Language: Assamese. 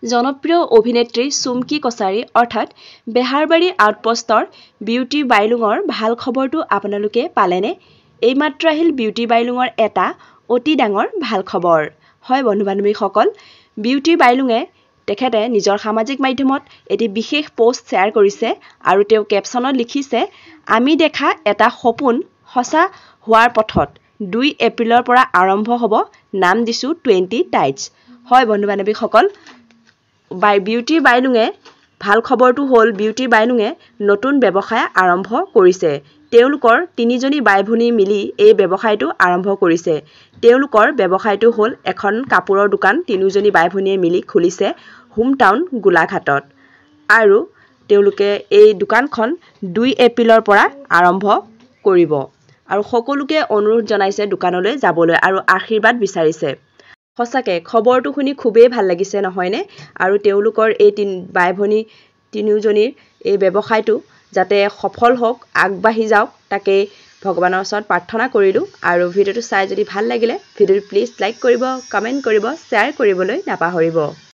জনপ্ৰিয় অভিনেত্ৰী চুমকি কছাৰী অৰ্থাৎ বেহাৰবাৰী আউটপোষ্টৰ বিউটি বাইলুঙৰ ভাল খবৰটো আপোনালোকে পালেনে? এইমাত্ৰ আহিল বিউটি বাইলুঙৰ এটা অতি ডাঙৰ ভাল খবৰ। হয় বন্ধু-বান্ধৱীসকল, বিউটি বাইলুঙে তেখেতে নিজৰ সামাজিক মাধ্যমত এটি বিশেষ পোষ্ট শ্বেয়াৰ কৰিছে আৰু তেওঁ কেপশ্যনত লিখিছে, আমি দেখা এটা সপোন সঁচা হোৱাৰ পথত 2 এপ্ৰিলৰ পৰা আৰম্ভ হ'ব, নাম দিছো 20 টাইটছ। হয় বন্ধু-বান্ধৱীসকল, বিউটি বাইলুঙে ভাল খবৰটো হ'ল বিউটি বাইলুঙে নতুন ব্যৱসায় আৰম্ভ কৰিছে। তেওঁলোকৰ 3জনী বাই-ভনী মিলি এই ব্যৱসায়টো আৰম্ভ কৰিছে। তেওঁলোকৰ ব্যৱসায়টো হ'ল এখন কাপোৰৰ দোকান 3জনী বাই-ভনীয়ে মিলি খুলিছে হোম টাউন গোলাঘাটত। আৰু তেওঁলোকে এই দোকানখন 2 এপ্ৰিলৰ পৰা আৰম্ভ কৰিব আৰু সকলোকে অনুৰোধ জনাইছে দোকানলৈ যাবলৈ আৰু আশীৰ্বাদ বিচাৰিছে। সঁচাকে খবৰটো শুনি খুবেই ভাল লাগিছে নহয়নে? আৰু তেওঁলোকৰ এই বাই-ভনী 3জনীৰ এই ব্যৱসায়টো যাতে সফল হওক, আগবাঢ়ি যাওক, তাকে ভগৱানৰ ওচৰত প্ৰাৰ্থনা কৰিলোঁ। আৰু ভিডিঅ'টো চাই যদি ভাল লাগিলে ভিডিঅ'টো প্লিজ লাইক কৰিব, কমেণ্ট কৰিব, শ্বেয়াৰ কৰিবলৈ নাপাহৰিব।